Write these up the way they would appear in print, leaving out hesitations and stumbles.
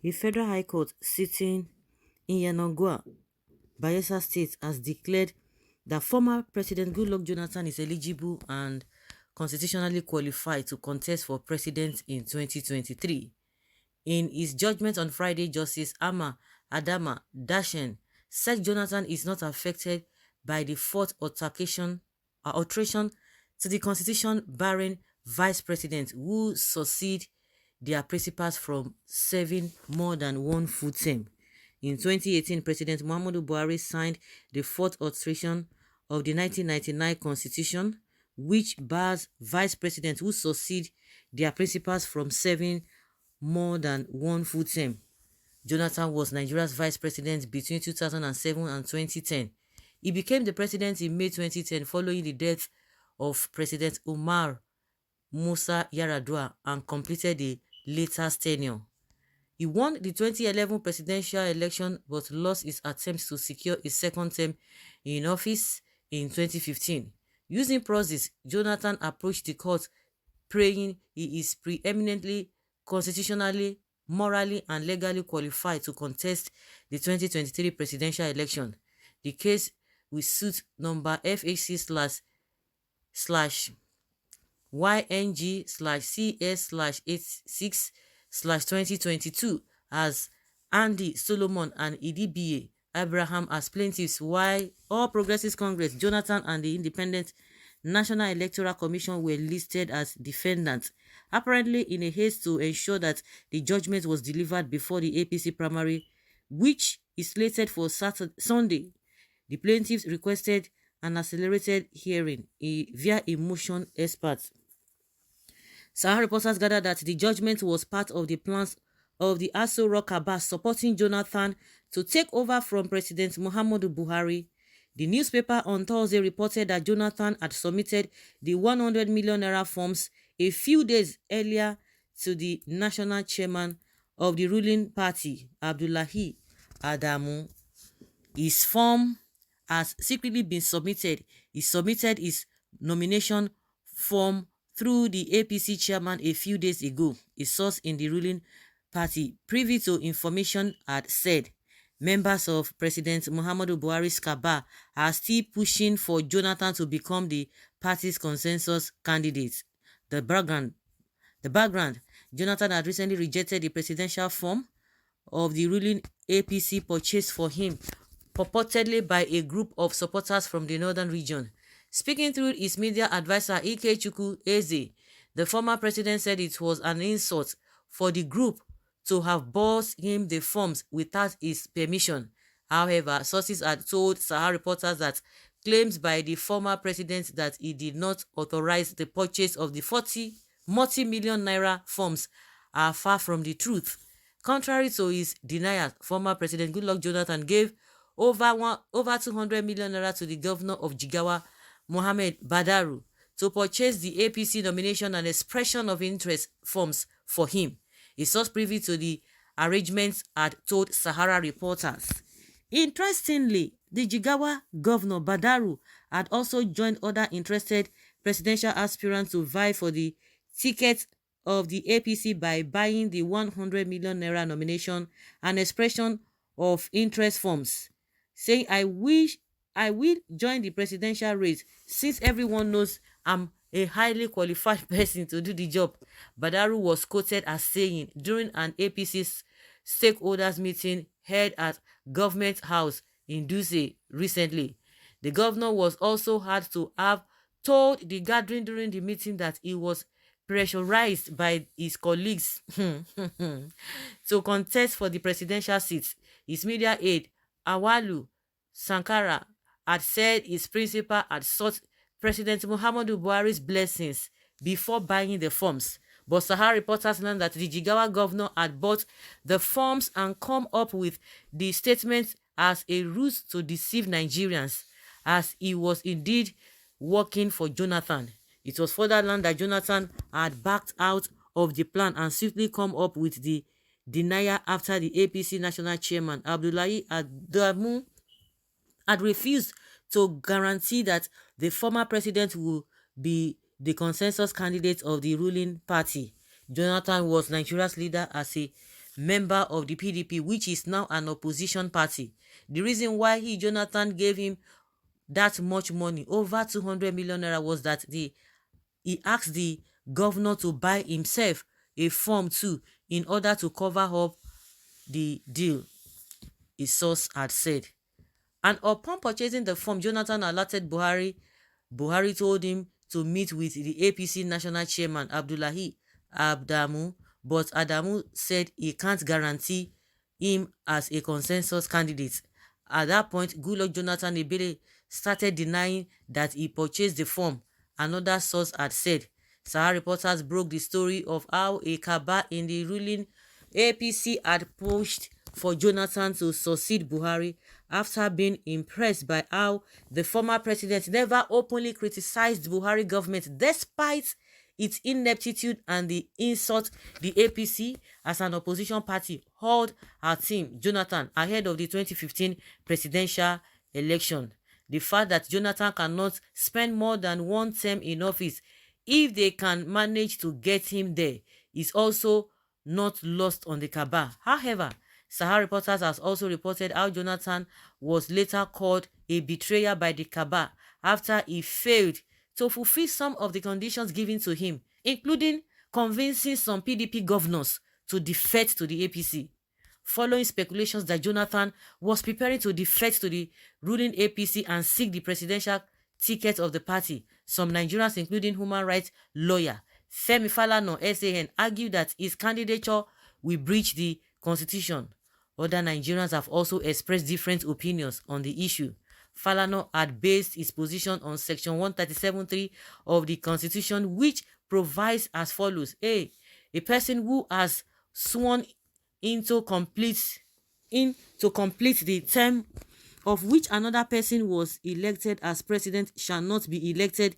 A federal high court sitting in Yanagwa, Bayelsa State, has declared that former President Goodluck Jonathan is eligible and constitutionally qualified to contest for president in 2023. In his judgment on Friday, Justice Ama Adama Dashen said Jonathan is not affected by the fourth alteration to the constitution barring vice presidents who succeed their principals from serving more than one full term. In 2018, President Muhammadu Buhari signed the fourth alteration of the 1999 constitution, which bars vice presidents who succeed their principals from serving more than one full term. Jonathan was Nigeria's vice president between 2007 and 2010. He became the president in May 2010 following the death of President Umar Musa Yar'Adua and completed the latest tenure. He won the 2011 presidential election but lost his attempts to secure a second term in office in 2015. Using process, Jonathan approached the court praying he is preeminently, constitutionally, morally and legally qualified to contest the 2023 presidential election. The case with suit number FHC/YNG/CS/86/2022 as Andy Solomon and Idibiye Abraham as plaintiffs, while All Progressives Congress, Jonathan and the Independent National Electoral Commission were listed as defendants, apparently in a haste to ensure that the judgment was delivered before the APC primary, which is slated for Sunday. The plaintiffs requested an accelerated hearing via a motion expert. Sahara reporters gathered that the judgment was part of the plans of the Aso Rock Abbas supporting Jonathan to take over from President Muhammadu Buhari. The newspaper on Thursday reported that Jonathan had submitted the 100 million naira forms a few days earlier to the national chairman of the ruling party, Abdullahi Adamu. His form has secretly been submitted. He submitted his nomination form through the APC chairman a few days ago, a source in the ruling party privy to information had said. Members of President Muhammadu Buhari's cabal are still pushing for Jonathan to become the party's consensus candidate. The background, Jonathan had recently rejected the presidential form of the ruling APC purchased for him, purportedly by a group of supporters from the northern region. Speaking through his media advisor Ikechukwu Eze, the former president said it was an insult for the group to have bought him the forms without his permission. However, sources had told Sahara reporters that claims by the former president that he did not authorize the purchase of the 40 multi-million naira forms are far from the truth. Contrary to his denial, former President Goodluck Jonathan gave over 200 million naira to the governor of Jigawa, Mohammed Badaru, to purchase the APC nomination and expression of interest forms for him. A source privy to the arrangements had told Sahara reporters. Interestingly, the Jigawa governor Badaru had also joined other interested presidential aspirants to vie for the ticket of the APC by buying the 100 million naira nomination and expression of interest forms, saying, I will join the presidential race since everyone knows I'm a highly qualified person to do the job. Badaru was quoted as saying during an APC stakeholders meeting held at Government House in Dutse recently. The governor was also had to have told the gathering during the meeting that he was pressurized by his colleagues to contest for the presidential seat. His media aide, Awalu Sankara, had said his principal had sought President Muhammadu Buhari's blessings before buying the forms. But Sahara reporters learned that the Jigawa governor had bought the forms and come up with the statement as a ruse to deceive Nigerians, as he was indeed working for Jonathan. It was further learned that Jonathan had backed out of the plan and swiftly come up with the denial after the APC national chairman Abdullahi Adamu had refused to guarantee that the former president will be the consensus candidate of the ruling party. Jonathan was Nigeria's leader as a member of the PDP, which is now an opposition party. The reason why Jonathan, gave him that much money, over 200 million naira, was that he asked the governor to buy himself a form too in order to cover up the deal, his source had said. And upon purchasing the form, Jonathan alerted Buhari. Buhari told him to meet with the APC national chairman Abdullahi Adamu, but Adamu said he can't guarantee him as a consensus candidate. At that point, Goodluck Jonathan Ebele started denying that he purchased the form, another source had said. Sahara reporters broke the story of how a cabal in the ruling APC had pushed for Jonathan to succeed Buhari after being impressed by how the former president never openly criticized Buhari government despite its ineptitude and the insult the APC as an opposition party hurled her team, Jonathan, ahead of the 2015 presidential election. The fact that Jonathan cannot spend more than one term in office if they can manage to get him there is also not lost on the cabal. However, Sahara reporters has also reported how Jonathan was later called a betrayer by the cabal after he failed to fulfill some of the conditions given to him, including convincing some PDP governors to defect to the APC. Following speculations that Jonathan was preparing to defect to the ruling APC and seek the presidential ticket of the party, some Nigerians, including human rights lawyer Femi Falana SAN, argued that his candidature will breach the constitution. Other Nigerians have also expressed different opinions on the issue. Falana had based his position on Section 137(3) of the Constitution, which provides as follows: A person who has sworn into complete the term of which another person was elected as president shall not be elected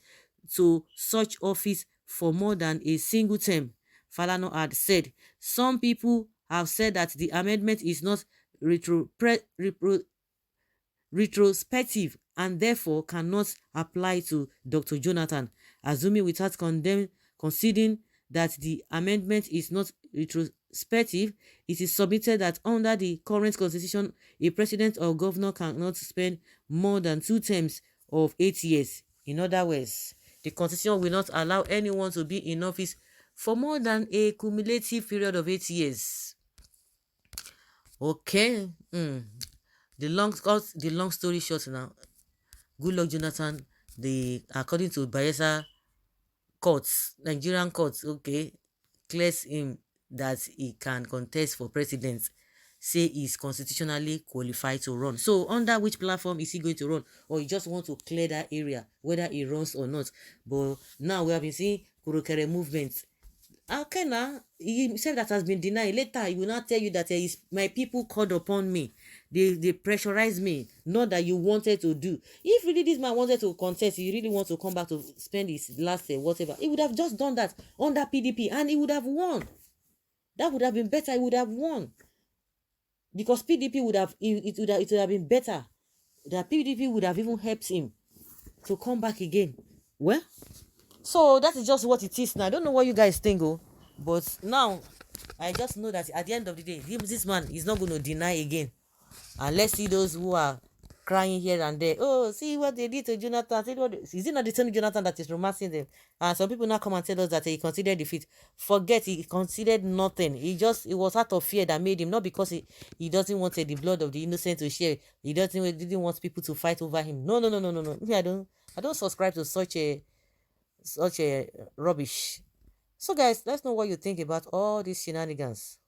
to such office for more than a single term. Falana had said, some people have said that the amendment is not retrospective and therefore cannot apply to Dr. Jonathan. Assuming without conceding that the amendment is not retrospective, it is submitted that under the current constitution, a president or governor cannot spend more than 2 terms of 8 years. In other words, the constitution will not allow anyone to be in office for more than a cumulative period of 8 years. Okay. The long story short now, Goodluck Jonathan, according to Bayelsa courts, Nigerian courts, okay, clears him that he can contest for president, say he's constitutionally qualified to run. So under which platform is he going to run? Or he just want to clear that area, whether he runs or not? But now we have been seeing Kurokere movement. Okay, now he said that has been denied. Later he will not tell you that my people called upon me, they pressurized me, not that you wanted to do. If really this man wanted to contest, he really wants to come back to spend his last whatever, he would have just done that under PDP and he would have won. That would have been better. He would have won, because PDP would have it would have been better. That PDP would have even helped him to come back again. Well, so that is just what it is now. I don't know what you guys think, but now I just know that at the end of the day, this man is not going to deny again. And let's see those who are crying here and there. Oh, see what they did to Jonathan. Is it not the same Jonathan that is romancing them? And some people now come and tell us that he considered defeat. Forget, he considered nothing. It was out of fear that made him, not because he doesn't want the blood of the innocent to share. He didn't want people to fight over him. No. Me, I don't subscribe to such a rubbish. So guys, let's know what you think about all these shenanigans.